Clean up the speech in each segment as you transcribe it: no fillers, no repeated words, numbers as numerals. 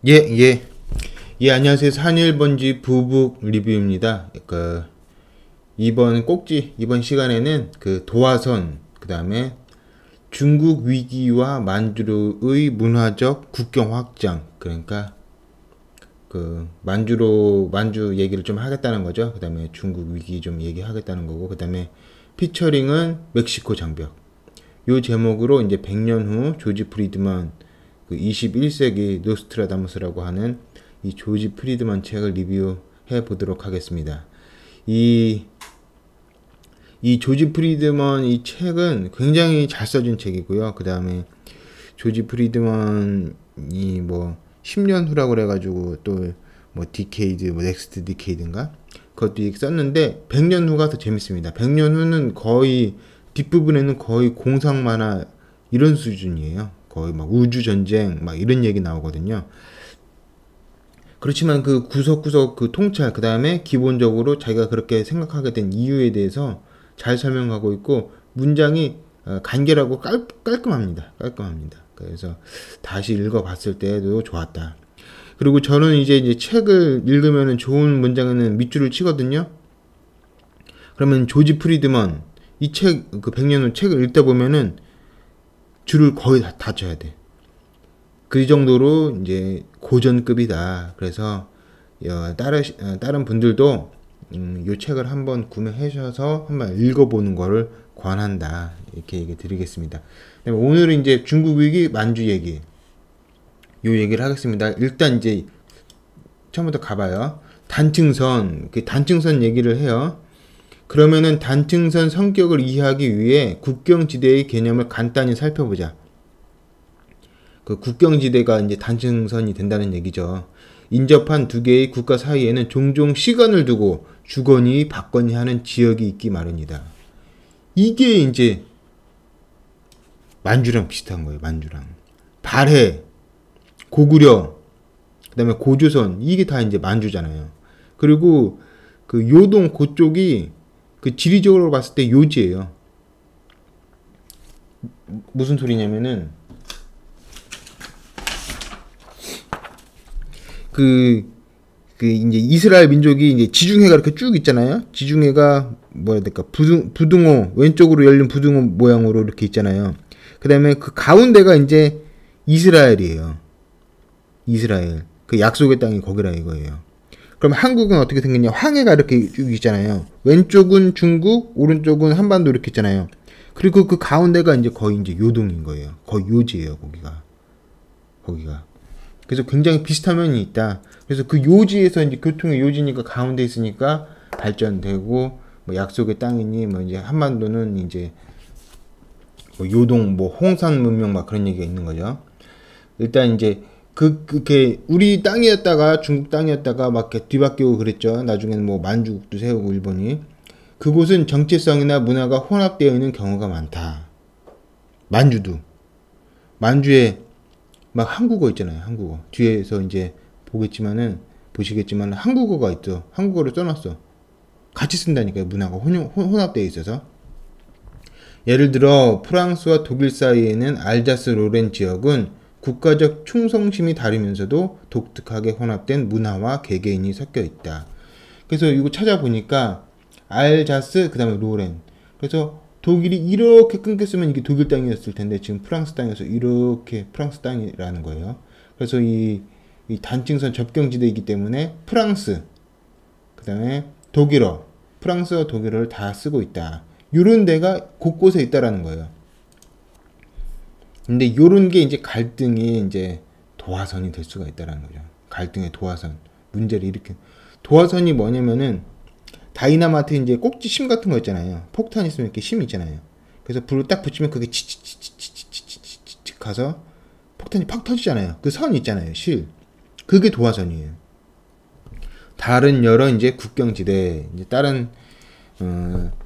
예, 예. 예, 안녕하세요. 산일번지 부북 리뷰입니다. 이번 시간에는 도화선, 그 다음에 중국 위기와 만주의 문화적 국경 확장, 그러니까 만주 얘기를 좀 하겠다는 거죠. 그 다음에 중국 위기 좀 얘기하겠다는 거고, 그 다음에 피처링은 멕시코 장벽. 요 제목으로 이제 100년 후 조지 프리드먼 21세기 노스트라다무스라고 하는 이 조지 프리드먼 책을 리뷰해 보도록 하겠습니다. 이 조지 프리드먼 이 책은 굉장히 잘 써진 책이고요. 그 다음에 조지 프리드먼이 뭐 10년 후라고 그래가지고 또 뭐 디케이드, 뭐 넥스트 디케이드인가? 그것도 썼는데 100년 후가 더 재밌습니다. 100년 후는 거의 뒷부분에는 거의 공상 만화 이런 수준이에요. 거의 막 우주 전쟁 막 이런 얘기 나오거든요. 그렇지만 그 구석구석 그 통찰, 그 다음에 기본적으로 자기가 그렇게 생각하게 된 이유에 대해서 잘 설명하고 있고, 문장이 간결하고 깔끔합니다. 그래서 다시 읽어봤을 때도 좋았다. 그리고 저는 이제 책을 읽으면 좋은 문장에는 밑줄을 치거든요. 그러면 조지 프리드먼 이 책, 그 100년 후 책을 읽다 보면은 줄을 거의 다 쳐야 돼. 그 정도로 이제 고전급이다. 그래서 다른 분들도 이 책을 한번 구매하셔서 한번 읽어보는 거를 권한다. 이렇게 얘기 드리겠습니다. 오늘은 이제 중국 위기 만주 얘기, 요 얘기를 하겠습니다. 일단 이제 처음부터 가봐요. 단층선, 그 단층선 얘기를 해요. 그러면은 단층선 성격을 이해하기 위해 국경지대의 개념을 간단히 살펴보자. 그 국경지대가 이제 단층선이 된다는 얘기죠. 인접한 두 개의 국가 사이에는 종종 시간을 두고 주거니 받거니 하는 지역이 있기 마련이다. 이게 이제 만주랑 비슷한 거예요. 만주랑 발해, 고구려, 그 다음에 고조선, 이게 다 이제 만주잖아요. 그리고 그 요동 그쪽이 그 지리적으로 봤을 때 요지예요. 무슨 소리냐면은 이제 이스라엘 민족이 이제 지중해가 이렇게 쭉 있잖아요. 지중해가 뭐라 해야 될까? 부등호, 왼쪽으로 열린 부등호 모양으로 이렇게 있잖아요. 그 다음에 그 가운데가 이제 이스라엘이에요. 이스라엘. 그 약속의 땅이 거기라 이거예요. 그럼 한국은 어떻게 생겼냐? 황해가 이렇게 쭉 있잖아요. 왼쪽은 중국, 오른쪽은 한반도 이렇게 있잖아요. 그리고 그 가운데가 이제 거의 이제 요동인 거예요. 거의 요지예요, 거기가. 그래서 굉장히 비슷한 면이 있다. 그래서 그 요지에서 이제 교통의 요지니까 가운데 있으니까 발전되고, 뭐 약속의 땅이니, 뭐 이제 한반도는 이제 뭐 요동, 뭐 홍산 문명 막 그런 얘기가 있는 거죠. 일단 이제 그렇게 우리 땅이었다가 중국 땅이었다가 막 이렇게 뒤바뀌고 그랬죠. 나중에는 뭐 만주국도 세우고 일본이. 그곳은 정체성이나 문화가 혼합되어 있는 경우가 많다. 만주에 막 한국어 있잖아요. 한국어. 뒤에서 이제 보시겠지만 한국어가 있죠. 한국어를 써놨어. 같이 쓴다니까요. 문화가 혼합되어 있어서. 예를 들어 프랑스와 독일 사이에는 알자스 로렌 지역은 국가적 충성심이 다르면서도 독특하게 혼합된 문화와 개개인이 섞여 있다. 그래서 이거 찾아보니까 알자스, 그 다음에 로렌. 그래서 독일이 이렇게 끊겼으면 이게 독일 땅이었을 텐데 지금 프랑스 땅에서 이렇게 프랑스 땅이라는 거예요. 그래서 이 단층선 접경지대이기 때문에 프랑스, 그 다음에 독일어, 프랑스와 독일어를 다 쓰고 있다. 이런 데가 곳곳에 있다라는 거예요. 근데 요런 게 이제 갈등이 이제 도화선이 될 수가 있다라는 거죠. 갈등의 도화선. 문제를 일으킨. 도화선이 뭐냐면은 다이나마트 이제 꼭지 심 같은 거 있잖아요. 폭탄 있으면 이렇게 심 있잖아요. 그래서 불을 딱 붙이면 그게 치치치치치치치치 가서 폭탄이 팍 터지잖아요. 그 선 있잖아요. 실. 그게 도화선이에요. 다른 여러 이제 국경지대, 이제 다른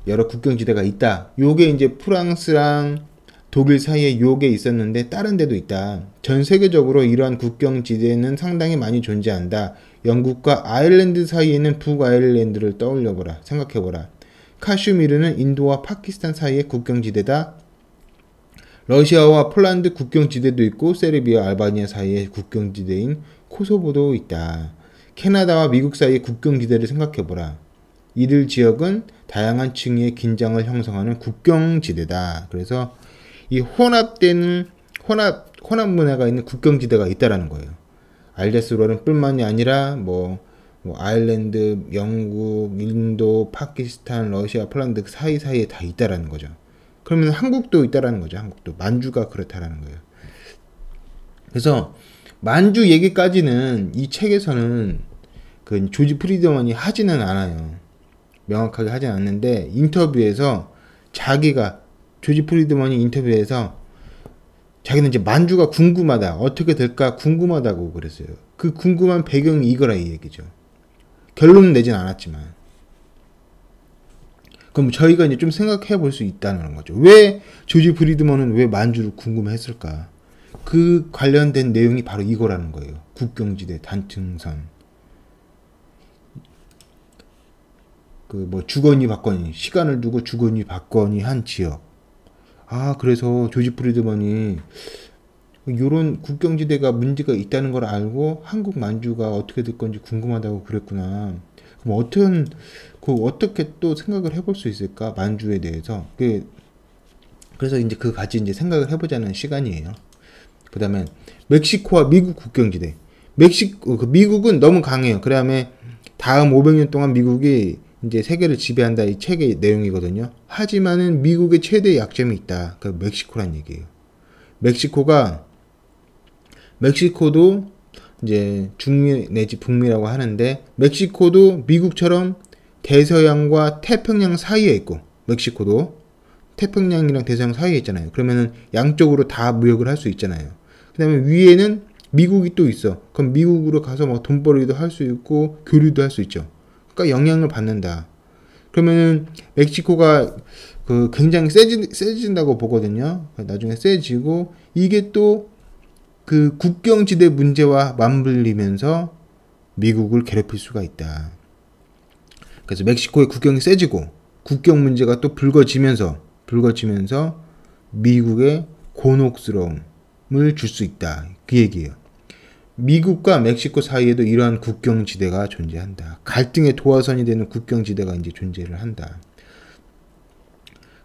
여러 국경지대가 있다. 요게 이제 프랑스랑 독일 사이에 요게 있었는데 다른 데도 있다. 전 세계적으로 이러한 국경지대는 상당히 많이 존재한다. 영국과 아일랜드 사이에는 북아일랜드를 떠올려보라. 생각해보라. 카슈미르는 인도와 파키스탄 사이의 국경지대다. 러시아와 폴란드 국경지대도 있고 세르비아, 알바니아 사이의 국경지대인 코소보도 있다. 캐나다와 미국 사이의 국경지대를 생각해보라. 이들 지역은 다양한 층위의 긴장을 형성하는 국경지대다. 그래서 이 혼합 문화가 있는 국경지대가 있다라는 거예요. 알자스로는 뿐만이 아니라 뭐 아일랜드, 영국, 인도, 파키스탄, 러시아, 폴란드 사이사이에 다 있다라는 거죠. 그러면 한국도 있다라는 거죠. 한국도 만주가 그렇다라는 거예요. 그래서 만주 얘기까지는 이 책에서는 그 조지 프리드먼이 하지는 않아요. 명확하게 하진 않는데 인터뷰에서 조지 프리드먼이 인터뷰에서 자기는 이제 만주가 궁금하다. 어떻게 될까 궁금하다고 그랬어요. 그 궁금한 배경이 이거라 이 얘기죠. 결론은 내진 않았지만. 그럼 저희가 이제 좀 생각해 볼 수 있다는 거죠. 왜 조지 프리드먼은 왜 만주를 궁금해했을까? 그 관련된 내용이 바로 이거라는 거예요. 국경지대, 단층선. 그 뭐 주거니 받거니, 시간을 두고 주거니 받거니 한 지역. 그래서 조지 프리드먼이 요런 국경지대가 문제가 있다는 걸 알고 한국 만주가 어떻게 될 건지 궁금하다고 그랬구나. 그럼 어떻게 또 생각을 해볼 수 있을까? 만주에 대해서. 그래서 이제 같이 이제 생각을 해보자는 시간이에요. 그 다음에 멕시코와 미국 국경지대. 미국은 너무 강해요. 그 다음에 다음 500년 동안 미국이 이제 세계를 지배한다 이 책의 내용이거든요. 하지만은 미국의 최대 약점이 있다. 그 멕시코란 얘기예요. 멕시코도 이제 중미 내지 북미라고 하는데 멕시코도 미국처럼 대서양과 태평양 사이에 있고 멕시코도 태평양이랑 대서양 사이에 있잖아요. 그러면은 양쪽으로 다 무역을 할 수 있잖아요. 그 다음에 위에는 미국이 또 있어. 그럼 미국으로 가서 뭐 돈벌이도 할 수 있고 교류도 할 수 있죠. 그러니까 영향을 받는다. 그러면은 멕시코가 굉장히 세진다고 보거든요. 나중에 세지고 이게 또 그 국경지대 문제와 맞물리면서 미국을 괴롭힐 수가 있다. 그래서 멕시코의 국경이 세지고 국경 문제가 또 불거지면서 미국의 곤혹스러움을 줄 수 있다. 그 얘기예요. 미국과 멕시코 사이에도 이러한 국경지대가 존재한다. 갈등의 도화선이 되는 국경지대가 이제 존재를 한다.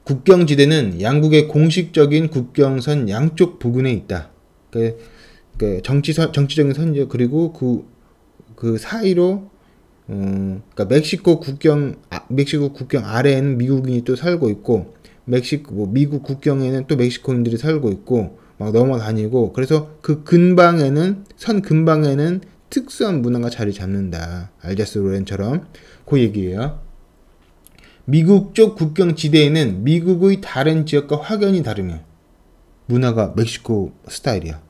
국경지대는 양국의 공식적인 국경선 양쪽 부근에 있다. 정치적인 선제 그리고 그 사이로 그러니까 멕시코 국경 아래에는 미국인이 또 살고 있고 미국 국경에는 또 멕시코인들이 살고 있고 막 넘어다니고 그래서 선 근방에는 특수한 문화가 자리 잡는다. 알자스 로렌처럼 그 얘기예요. 미국 쪽 국경 지대에는 미국의 다른 지역과 확연히 다르며 문화가 멕시코 스타일이야.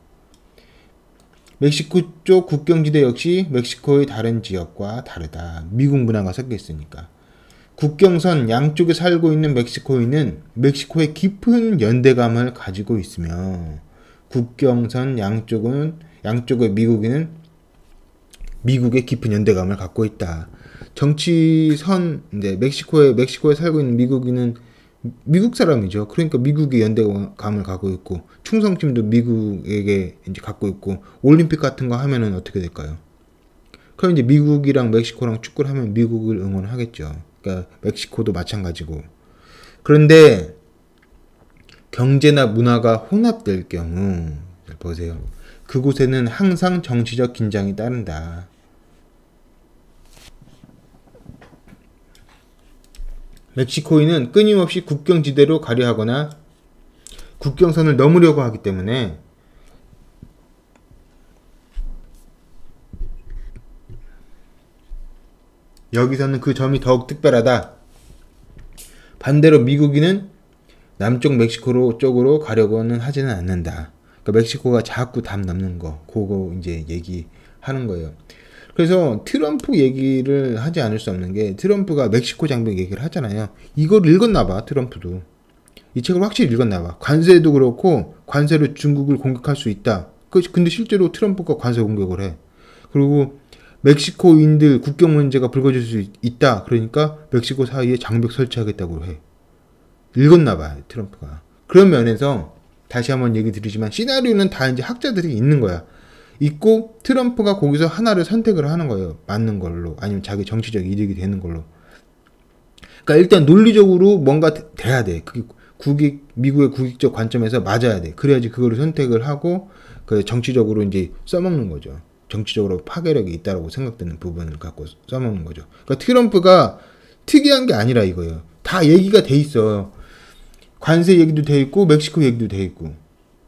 멕시코 쪽 국경지대 역시 멕시코의 다른 지역과 다르다. 미국 문화가 섞여 있으니까. 국경선 양쪽에 살고 있는 멕시코인은 멕시코의 깊은 연대감을 가지고 있으며 국경선 양쪽의 미국인은 미국의 깊은 연대감을 갖고 있다. 이제 멕시코에 살고 있는 미국인은 미국 사람이죠. 그러니까 미국의 연대감을 갖고 있고 충성심도 미국에게 이제 갖고 있고 올림픽 같은 거 하면은 어떻게 될까요? 그럼 이제 미국이랑 멕시코랑 축구를 하면 미국을 응원하겠죠. 그러니까 멕시코도 마찬가지고. 그런데 경제나 문화가 혼합될 경우 보세요. 그곳에는 항상 정치적 긴장이 따른다. 멕시코인은 끊임없이 국경지대로 가려 하거나 국경선을 넘으려고 하기 때문에 여기서는 그 점이 더욱 특별하다. 반대로 미국인은 남쪽 멕시코 쪽으로 가려고는 하지는 않는다. 그러니까 멕시코가 자꾸 담 넘는 거, 그거 이제 얘기하는 거예요. 그래서 트럼프 얘기를 하지 않을 수 없는 게 트럼프가 멕시코 장벽 얘기를 하잖아요. 이걸 읽었나 봐, 트럼프도. 이 책을 확실히 읽었나 봐. 관세도 그렇고 관세로 중국을 공격할 수 있다. 근데 실제로 트럼프가 관세 공격을 해. 그리고 멕시코인들 국경 문제가 불거질 수 있다. 그러니까 멕시코 사이에 장벽 설치하겠다고 해. 읽었나 봐, 트럼프가. 그런 면에서 다시 한번 얘기 드리지만 시나리오는 다 이제 학자들이 있는 거야. 있고 트럼프가 거기서 하나를 선택을 하는 거예요. 맞는 걸로 아니면 자기 정치적 이득이 되는 걸로. 그러니까 일단 논리적으로 뭔가 돼야 돼. 그게 미국의 국익적 관점에서 맞아야 돼. 그래야지 그거를 선택을 하고 그 정치적으로 이제 써먹는 거죠. 정치적으로 파괴력이 있다라고 생각되는 부분을 갖고 써먹는 거죠. 그러니까 트럼프가 특이한 게 아니라 이거예요. 다 얘기가 돼 있어. 관세 얘기도 돼 있고 멕시코 얘기도 돼 있고.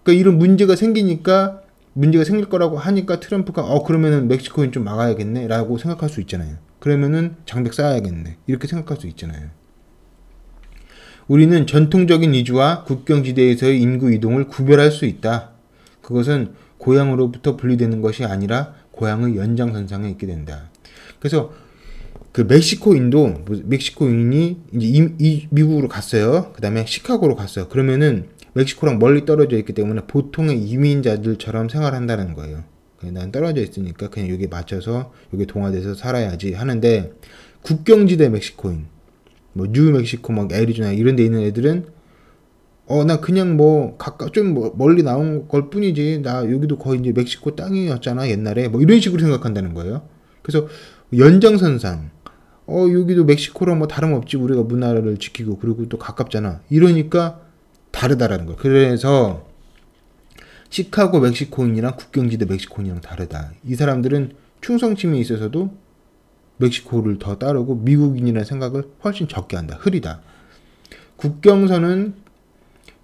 그러니까 이런 문제가 생기니까 문제가 생길 거라고 하니까 트럼프가 그러면은 멕시코인 좀 막아야겠네 라고 생각할 수 있잖아요. 그러면은 장벽 쌓아야겠네 이렇게 생각할 수 있잖아요. 우리는 전통적인 이주와 국경지대에서의 인구 이동을 구별할 수 있다. 그것은 고향으로부터 분리되는 것이 아니라 고향의 연장선상에 있게 된다. 그래서 그 멕시코인이 이제 미국으로 갔어요. 그 다음에 시카고로 갔어요. 그러면은 멕시코랑 멀리 떨어져 있기 때문에 보통의 이민자들처럼 생활한다는 거예요. 난 떨어져 있으니까 그냥 여기 맞춰서 여기 동화돼서 살아야지 하는데, 국경지대 멕시코인, 뭐 뉴멕시코, 막 애리조나 이런 데 있는 애들은 나 그냥 뭐 좀 멀리 나온 걸 뿐이지, 나 여기도 거의 이제 멕시코 땅이었잖아 옛날에, 뭐 이런 식으로 생각한다는 거예요. 그래서 연장선상 여기도 멕시코랑 뭐 다름없지, 우리가 문화를 지키고 그리고 또 가깝잖아, 이러니까 다르다라는 거예요. 그래서 시카고 멕시코인이랑 국경지대 멕시코인이랑 다르다. 이 사람들은 충성심이 있어서도 멕시코를 더 따르고 미국인이라는 생각을 훨씬 적게 한다. 흐리다. 국경선은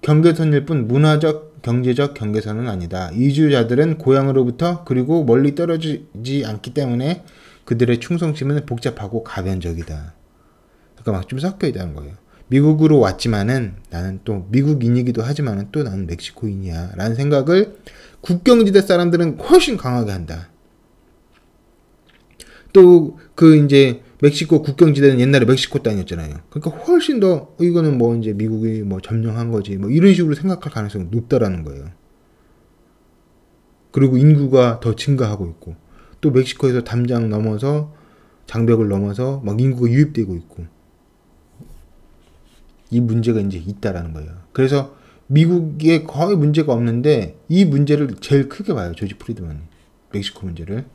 경계선일 뿐 문화적, 경제적 경계선은 아니다. 이주자들은 고향으로부터 그리고 멀리 떨어지지 않기 때문에 그들의 충성심은 복잡하고 가변적이다. 그러니까 막 좀 섞여 있다는 거예요. 미국으로 왔지만은 나는 또 미국인이기도 하지만은 또 나는 멕시코인이야 라는 생각을 국경지대 사람들은 훨씬 강하게 한다. 또 그 이제 멕시코 국경지대는 옛날에 멕시코 땅이었잖아요. 그러니까 훨씬 더 이거는 뭐 이제 미국이 뭐 점령한 거지 뭐 이런 식으로 생각할 가능성이 높다라는 거예요. 그리고 인구가 더 증가하고 있고 또 멕시코에서 담장 넘어서 장벽을 넘어서 막 인구가 유입되고 있고, 이 문제가 이제 있다라는 거예요. 그래서 미국에 거의 문제가 없는데 이 문제를 제일 크게 봐요, 조지 프리드만이. 멕시코 문제를.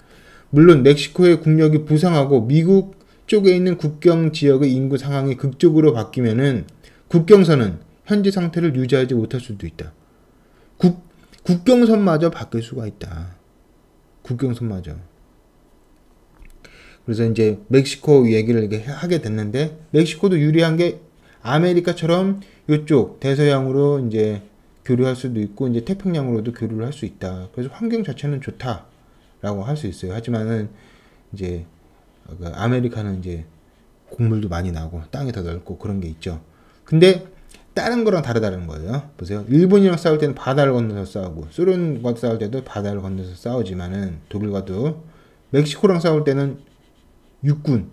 물론 멕시코의 국력이 부상하고 미국 쪽에 있는 국경 지역의 인구 상황이 극적으로 바뀌면은 국경선은 현재 상태를 유지하지 못할 수도 있다. 국경선마저 바뀔 수가 있다. 국경선마저. 그래서 이제 멕시코 얘기를 이렇게 하게 됐는데, 멕시코도 유리한 게 아메리카처럼 이쪽 대서양으로 이제 교류할 수도 있고 이제 태평양으로도 교류를 할 수 있다. 그래서 환경 자체는 좋다라고 할 수 있어요. 하지만은 이제 아메리카는 이제 곡물도 많이 나고 땅이 더 넓고 그런 게 있죠. 근데 다른 거랑 다르다는 거예요. 보세요. 일본이랑 싸울 때는 바다를 건너서 싸우고, 소련과 싸울 때도 바다를 건너서 싸우지만은, 독일과도, 멕시코랑 싸울 때는 육군,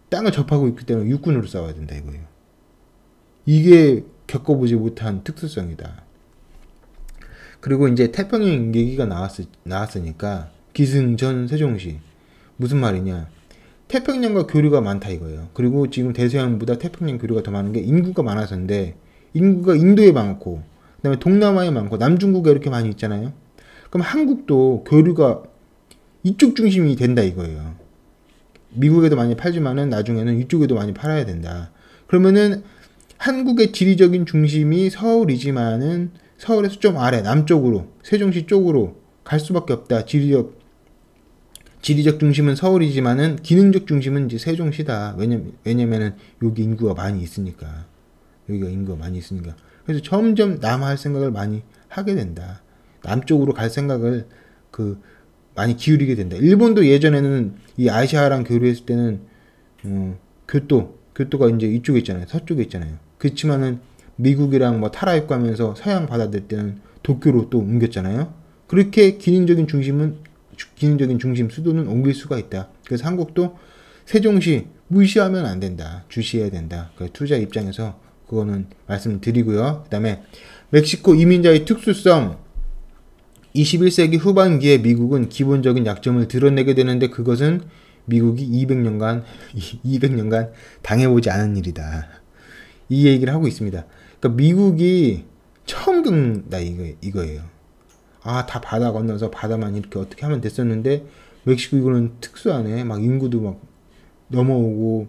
땅을 접하고 있기 때문에 육군으로 싸워야 된다 이거예요. 이게 겪어보지 못한 특수성이다. 그리고 이제 태평양 얘기가 나왔으니까 기승전 세종시, 무슨 말이냐, 태평양과 교류가 많다 이거예요. 그리고 지금 대서양보다 태평양 교류가 더 많은 게 인구가 많아서인데, 인구가 인도에 많고 그다음에 동남아에 많고 남중국에 이렇게 많이 있잖아요. 그럼 한국도 교류가 이쪽 중심이 된다 이거예요. 미국에도 많이 팔지만은 나중에는 이쪽에도 많이 팔아야 된다. 그러면은 한국의 지리적인 중심이 서울이지만은 서울에서 좀 아래 남쪽으로 세종시 쪽으로 갈 수밖에 없다. 지리적 중심은 서울이지만은 기능적 중심은 이제 세종시다. 왜냐면은 여기 인구가 많이 있으니까. 여기가 인구가 많이 있으니까. 그래서 점점 남할 생각을 많이 하게 된다. 남쪽으로 갈 생각을 많이 기울이게 된다. 일본도 예전에는 이 아시아랑 교류했을 때는 교토가 이제 이쪽에 있잖아요. 서쪽에 있잖아요. 그렇지만은 미국이랑 뭐 타라입 가면서 서양 받아들일 때는 도쿄로 또 옮겼잖아요. 그렇게 기능적인 중심 수도는 옮길 수가 있다. 그래서 한국도 세종시 무시하면 안 된다. 주시해야 된다. 투자 입장에서 그거는 말씀드리고요. 그 다음에 멕시코 이민자의 특수성. 21세기 후반기에 미국은 기본적인 약점을 드러내게 되는데, 그것은 미국이 200년간 당해보지 않은 일이다. 이 얘기를 하고 있습니다. 그러니까 미국이 처음 겪는다 이거예요. 아, 다 바다 건너서 바다만 이렇게 어떻게 하면 됐었는데 멕시코 이거는 특수하네. 막 인구도 막 넘어오고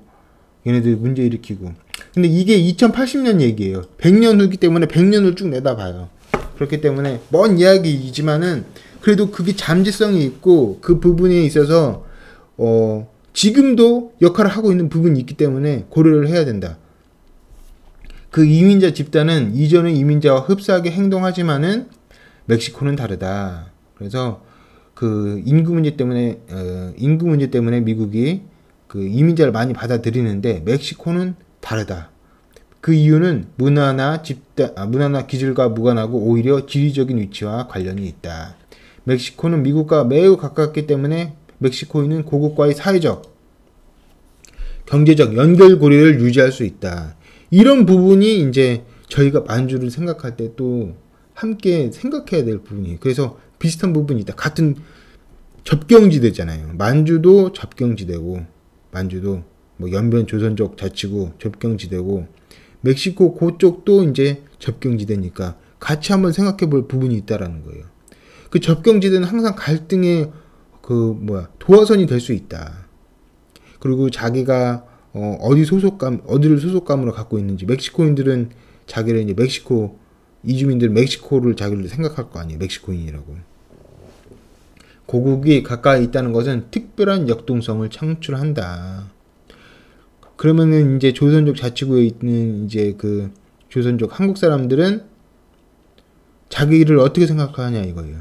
얘네들 문제 일으키고. 근데 이게 2080년 얘기예요. 100년 후기 때문에 100년을 쭉 내다봐요. 그렇기 때문에 먼 이야기이지만은 그래도 그게 잠재성이 있고 그 부분에 있어서 지금도 역할을 하고 있는 부분이 있기 때문에 고려를 해야 된다. 그 이민자 집단은 이전의 이민자와 흡사하게 행동하지만은 멕시코는 다르다. 그래서 그 인구 문제 때문에 미국이 그 이민자를 많이 받아들이는데 멕시코는 다르다. 그 이유는 문화나 기질과 무관하고 오히려 지리적인 위치와 관련이 있다. 멕시코는 미국과 매우 가깝기 때문에 멕시코인은 고국과의 사회적, 경제적 연결고리를 유지할 수 있다. 이런 부분이 이제 저희가 만주를 생각할 때 또 함께 생각해야 될 부분이에요. 그래서 비슷한 부분이 있다. 같은 접경지대잖아요. 만주도 접경지대고, 만주도 뭐 연변 조선족 자치구 접경지대고, 멕시코 그쪽도 이제 접경지대니까 같이 한번 생각해 볼 부분이 있다라는 거예요. 그 접경지대는 항상 갈등의 도화선이 될 수 있다. 그리고 자기가 어디를 소속감으로 갖고 있는지, 멕시코인들은 자기를 이제 이주민들은 멕시코를 자기를 생각할 거 아니에요. 멕시코인이라고. 고국이 가까이 있다는 것은 특별한 역동성을 창출한다. 그러면은 이제 조선족 자치구에 있는 이제 그 조선족 한국 사람들은 자기를 어떻게 생각하냐 이거예요.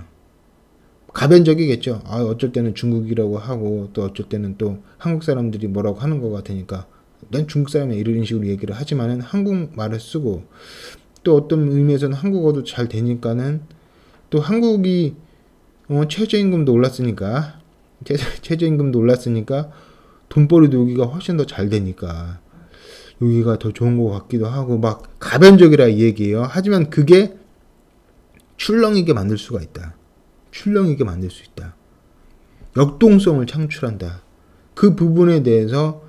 가변적이겠죠. 어쩔 때는 중국이라고 하고 또 어쩔 때는 또 한국 사람들이 뭐라고 하는 것 같으니까 난 중국 사람이야 이런 식으로 얘기를 하지만은 한국말을 쓰고 또 어떤 의미에서는 한국어도 잘 되니까는 또 한국이 최저임금도 올랐으니까 돈벌이도 여기가 훨씬 더 잘 되니까 여기가 더 좋은 것 같기도 하고 막 가변적이라 이 얘기예요. 하지만 그게 출렁이게 만들 수가 있다. 출렁이게 만들 수 있다. 역동성을 창출한다. 그 부분에 대해서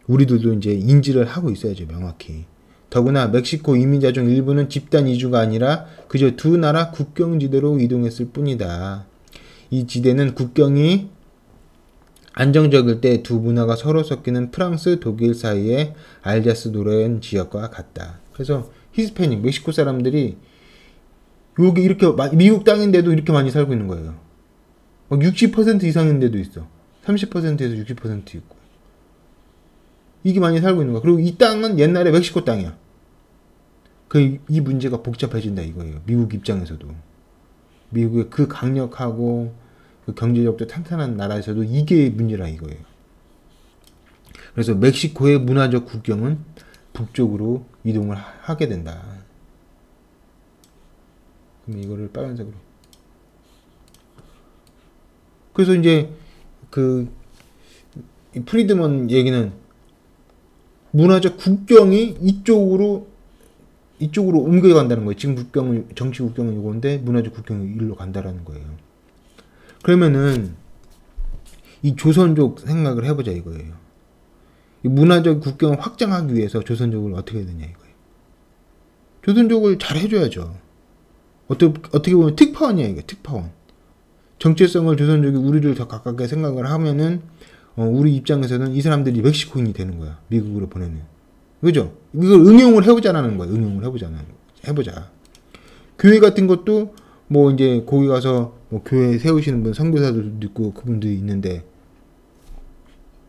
우리들도 이제 인지를 하고 있어야죠. 명확히. 더구나 멕시코 이민자 중 일부는 집단 이주가 아니라 그저 두 나라 국경지대로 이동했을 뿐이다. 이 지대는 국경이 안정적일 때 두 문화가 서로 섞이는 프랑스, 독일 사이의 알자스-노렌 지역과 같다. 그래서 히스패닉, 멕시코 사람들이 여기 이렇게 미국 땅인데도 이렇게 많이 살고 있는 거예요. 60% 이상인 데도 있어. 30%에서 60% 있고. 이게 많이 살고 있는 거야. 그리고 이 땅은 옛날에 멕시코 땅이야. 이 문제가 복잡해진다 이거예요. 미국 입장에서도. 미국의 그 강력하고 그 경제력도 탄탄한 나라에서도 이게 문제라 이거예요. 그래서 멕시코의 문화적 국경은 북쪽으로 이동을 하게 된다. 그럼 이거를 빨간색으로. 그래서 이제 이 프리드먼 얘기는 문화적 국경이 이쪽으로 옮겨간다는 거예요. 지금 정치 국경은 이건데 문화적 국경이 일로 간다라는 거예요. 그러면은 이 조선족 생각을 해보자 이거예요. 이 문화적 국경을 확장하기 위해서 조선족을 어떻게 해야 되냐 이거예요. 조선족을 잘 해줘야죠. 어떻게 보면 특파원이야 이게 특파원. 정체성을 조선족이 우리를 더 가깝게 생각을 하면은 우리 입장에서는 이 사람들이 멕시코인이 되는 거야. 미국으로 보내는. 그죠? 이걸 응용을 해보자라는 거예요. 해보자. 교회 같은 것도 뭐 이제 거기 가서 뭐 교회 세우시는 분 선교사들도 있고 그분들이 있는데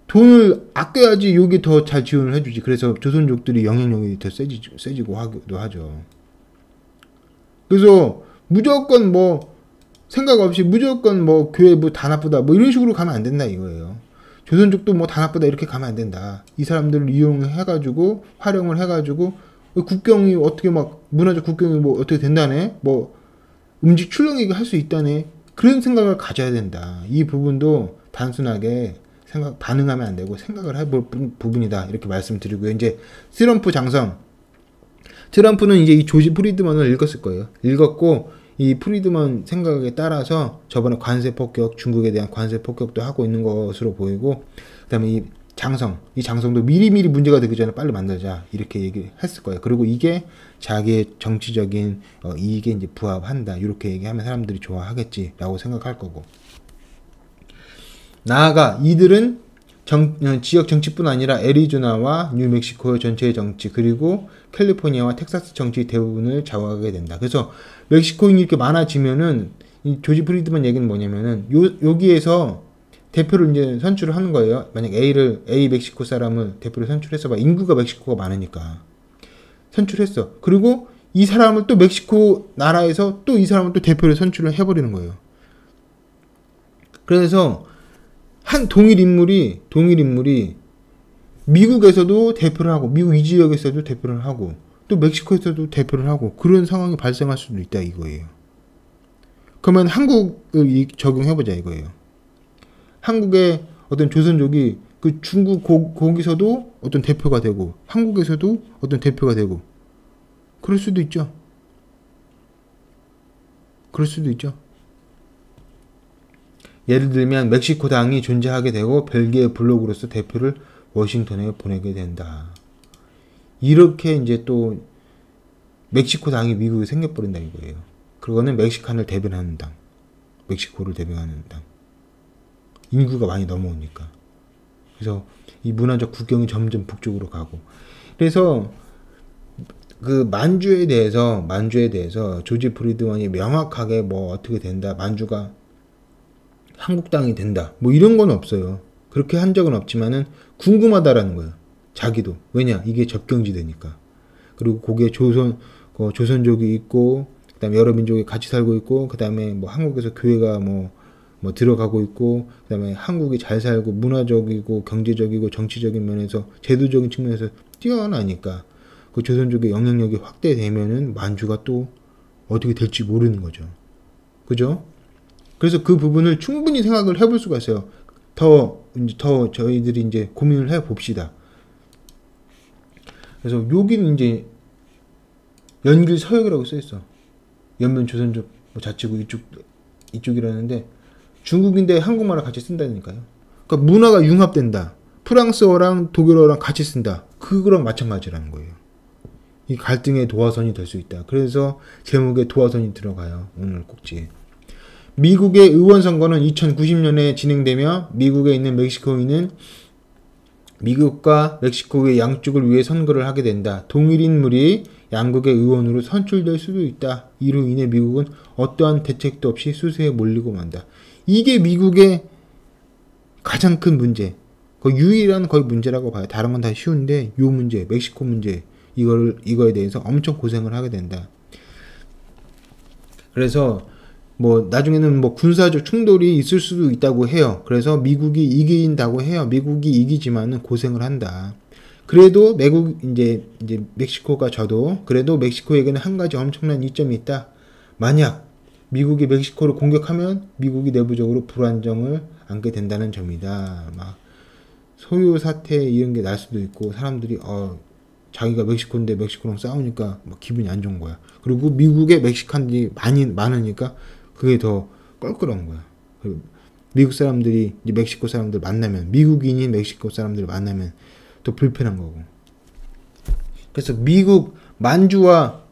돈을 아껴야지 여기 더 잘 지원을 해주지. 그래서 조선족들이 영향력이 더 세지고 하기도 하죠. 그래서 무조건 뭐 생각 없이 무조건 뭐 교회 뭐 다 나쁘다 뭐 이런 식으로 가면 안 된다 이거예요. 조선족도 뭐 다 나쁘다 이렇게 가면 안 된다. 이 사람들을 이용해가지고 활용을 해가지고 국경이 어떻게 막 문화적 국경이 뭐 어떻게 된다네 뭐 음식 출렁이게 할 수 있다네 그런 생각을 가져야 된다. 이 부분도 단순하게 반응하면 안 되고 생각을 해볼 부분이다 이렇게 말씀드리고요. 이제 트럼프는 이제 이 조지 프리드먼을 읽었을 거예요. 읽었고 이 프리드먼 생각에 따라서 저번에 관세 폭격 중국에 대한 관세 폭격도 하고 있는 것으로 보이고 그다음에 이 이 장성도 미리미리 문제가 되기 전에 빨리 만들자 이렇게 얘기했을 거예요. 그리고 이게 자기의 정치적인 이익에 이제 부합한다 이렇게 얘기하면 사람들이 좋아하겠지라고 생각할 거고, 나아가 이들은 지역 정치뿐 아니라 애리조나와 뉴멕시코의 전체의 정치, 그리고 캘리포니아와 텍사스 정치 대부분을 좌우하게 된다. 그래서 멕시코인이 이렇게 많아지면은 이 조지 프리드만 얘기는 뭐냐면은 여기에서 대표를 이제 선출을 하는 거예요. 만약 A 멕시코 사람을 대표로 선출해서 봐. 인구가 멕시코가 많으니까 선출했어. 그리고 이 사람을 또 멕시코 나라에서 또 이 사람을 또 대표로 선출을 해버리는 거예요. 그래서 한 동일 인물이 미국에서도 대표를 하고, 미국 이 지역에서도 대표를 하고, 또 멕시코에서도 대표를 하고, 그런 상황이 발생할 수도 있다 이거예요. 그러면 한국을 적용해보자 이거예요. 한국의 어떤 조선족이 그 중국 거기서도 어떤 대표가 되고, 한국에서도 어떤 대표가 되고, 그럴 수도 있죠. 예를 들면 멕시코 당이 존재하게 되고 벨기에 블록으로서 대표를 워싱턴에 보내게 된다. 이렇게 이제 또 멕시코 당이 미국에 생겨버린다 이거예요. 그거는 멕시칸을 대변하는 당, 멕시코를 대변하는 당. 인구가 많이 넘어오니까. 그래서 이 문화적 국경이 점점 북쪽으로 가고. 그래서 그 만주에 대해서 조지 프리드먼이 명확하게 뭐 어떻게 된다, 만주가 한국 땅이 된다, 뭐 이런 건 없어요. 그렇게 한 적은 없지만은 궁금하다라는 거예요. 자기도. 왜냐? 이게 접경지대니까. 그리고 거기에 조선족이 있고, 그 다음에 여러 민족이 같이 살고 있고, 그 다음에 뭐 한국에서 교회가 뭐 들어가고 있고, 그 다음에 한국이 잘 살고, 문화적이고, 경제적이고, 정치적인 면에서, 제도적인 측면에서 뛰어나니까, 그 조선족의 영향력이 확대되면은 만주가 또 어떻게 될지 모르는 거죠. 그죠? 그래서 그 부분을 충분히 생각을 해볼 수가 있어요. 더 저희들이 이제 고민을 해 봅시다. 그래서 여기는 이제 연길 서역이라고 써 있어. 연면 조선족 자치구 이쪽이라는데 중국인데 한국말을 같이 쓴다니까요. 그러니까 문화가 융합된다. 프랑스어랑 독일어랑 같이 쓴다. 그거랑 마찬가지라는 거예요. 이 갈등의 도화선이 될 수 있다. 그래서 제목에 도화선이 들어가요. 오늘 꼭지. 미국의 의원 선거는 2090년에 진행되며 미국에 있는 멕시코인은 미국과 멕시코의 양쪽을 위해 선거를 하게 된다. 동일 인물이 양국의 의원으로 선출될 수도 있다. 이로 인해 미국은 어떠한 대책도 없이 수세에 몰리고 만다. 이게 미국의 가장 큰 문제. 거의 유일한 거의 문제라고 봐요. 다른 건 다 쉬운데 요 문제, 멕시코 문제, 이거에 대해서 엄청 고생을 하게 된다. 그래서 뭐 나중에는 뭐 군사적 충돌이 있을 수도 있다고 해요. 그래서 미국이 이긴다고 해요. 미국이 이기지만은 고생을 한다. 그래도 이제 멕시코가 그래도 멕시코에게는 한 가지 엄청난 이점이 있다. 만약 미국이 멕시코를 공격하면 미국이 내부적으로 불안정을 안게 된다는 점이다. 막 소요 사태 이런 게 날 수도 있고, 사람들이 자기가 멕시코인데 멕시코랑 싸우니까 막 기분이 안 좋은 거야. 그리고 미국에 멕시칸들이 많으니까 그게 더 껄끄러운 거야. 미국 사람들이 이제 멕시코 사람들 만나면, 미국인이 멕시코 사람들 만나면 또 불편한 거고. 그래서 만주와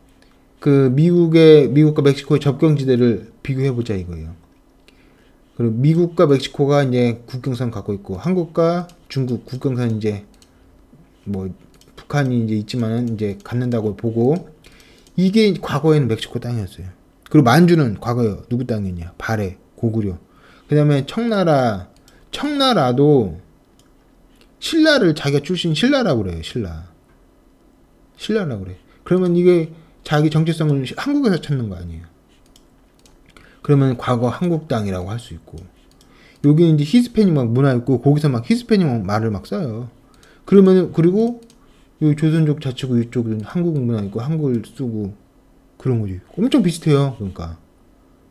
그 미국과 멕시코의 접경지대를 비교해보자 이거예요. 그리고 미국과 멕시코가 이제 국경선 갖고 있고, 한국과 중국 국경선 이제 뭐 북한이 이제 있지만은 이제 갖는다고 보고, 이게 과거에는 멕시코 땅이었어요. 그리고 만주는 과거에 누구 땅이냐? 발해, 고구려. 그 다음에 청나라도 신라를 자기가 출신 신라라고 그래요. 신라라고 그래. 그러면 이게 자기 정체성을 한국에서 찾는 거 아니에요. 그러면 과거 한국 땅이라고 할 수 있고, 여기 이제 히스패닉 문화 있고, 거기서 막 히스패닉 말을 막 써요. 그리고 이 조선족 자치구 이쪽은 한국 문화 있고 한국을 쓰고 그런 거지. 엄청 비슷해요. 그러니까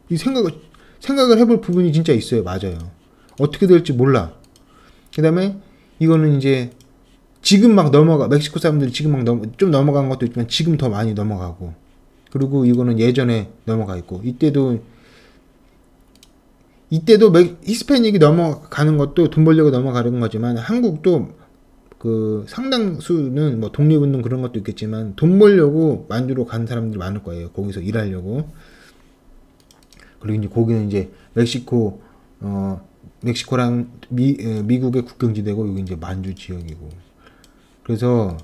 이 생각을 해볼 부분이 진짜 있어요. 맞아요. 어떻게 될지 몰라. 그 다음에 이거는 이제 지금 막 멕시코 사람들이 지금 막 좀 넘어간 것도 있지만 지금 더 많이 넘어가고, 그리고 이거는 예전에 넘어가 있고, 이때도 히스패닉이 넘어가는 것도 돈 벌려고 넘어가는 거지만, 한국도 그 상당수는 뭐 독립운동 그런 것도 있겠지만 돈 벌려고 만주로 간 사람들이 많을 거예요. 거기서 일하려고. 그리고 이제 거기는 이제 멕시코랑 미국의 국경지대고 여기 이제 만주 지역이고. 그래서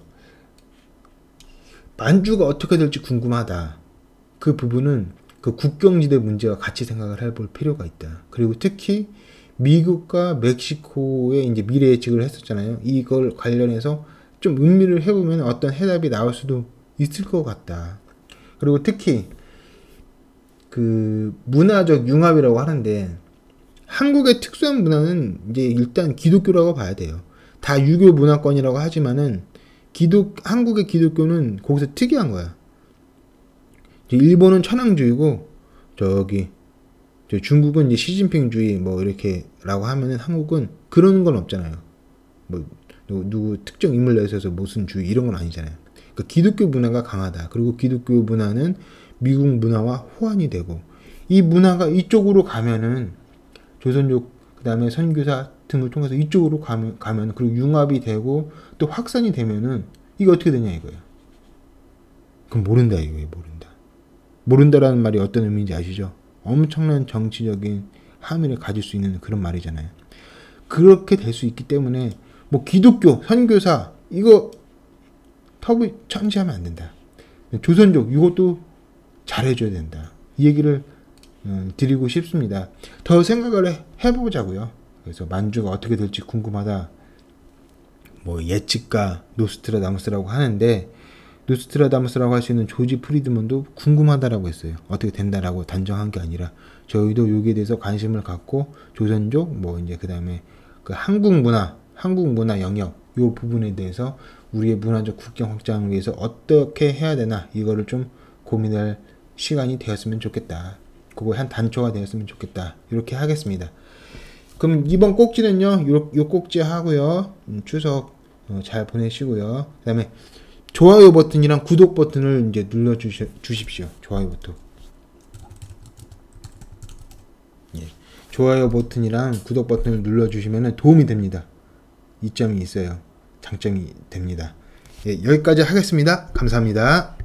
만주가 어떻게 될지 궁금하다. 그 부분은 그 국경지대 문제와 같이 생각을 해볼 필요가 있다. 그리고 특히 미국과 멕시코의 이제 미래 예측을 했었잖아요. 이걸 관련해서 좀 음미를 해보면 어떤 해답이 나올 수도 있을 것 같다. 그리고 특히 그 문화적 융합이라고 하는데 한국의 특수한 문화는 이제 일단 기독교라고 봐야 돼요. 다 유교 문화권이라고 하지만은 한국의 기독교는 거기서 특이한 거야. 일본은 천황주의고 중국은 이제 시진핑주의 뭐 이렇게라고 하면은 한국은 그런 건 없잖아요. 뭐 누구 특정 인물 내세워서 무슨 주의 이런 건 아니잖아요. 그러니까 기독교 문화가 강하다. 그리고 기독교 문화는 미국 문화와 호환이 되고 이 문화가 이쪽으로 가면은 조선족 그다음에 선교사 등을 통해서 이쪽으로 가면 그리고 융합이 되고 또 확산이 되면은 이게 어떻게 되냐 이거예요. 그럼 모른다 이거예요. 모른다라는 말이 어떤 의미인지 아시죠? 엄청난 정치적인 함의를 가질 수 있는 그런 말이잖아요. 그렇게 될 수 있기 때문에 뭐 기독교, 선교사 이거 터부 천지하면 안 된다. 조선족 이것도 잘해줘야 된다. 이 얘기를 드리고 싶습니다. 더 생각을 해보자고요. 그래서 만주가 어떻게 될지 궁금하다. 뭐 예측가 노스트라다무스라고 하는데 노스트라다무스라고 할 수 있는 조지 프리드먼도 궁금하다라고 했어요. 어떻게 된다라고 단정한 게 아니라 저희도 여기에 대해서 관심을 갖고 조선족 뭐 이제 그다음에 그 한국 문화 영역 요 부분에 대해서 우리의 문화적 국경 확장을 위해서 어떻게 해야 되나 이거를 좀 고민할 시간이 되었으면 좋겠다. 그거 한 단초가 되었으면 좋겠다. 이렇게 하겠습니다. 그럼 이번 꼭지는요. 요 꼭지 하고요. 추석 잘 보내시고요. 그다음에 좋아요 버튼이랑 구독 버튼을 이제 눌러 주십시오. 좋아요 버튼. 예. 좋아요 버튼이랑 구독 버튼을 눌러 주시면 도움이 됩니다. 이점이 있어요. 장점이 됩니다. 예, 여기까지 하겠습니다. 감사합니다.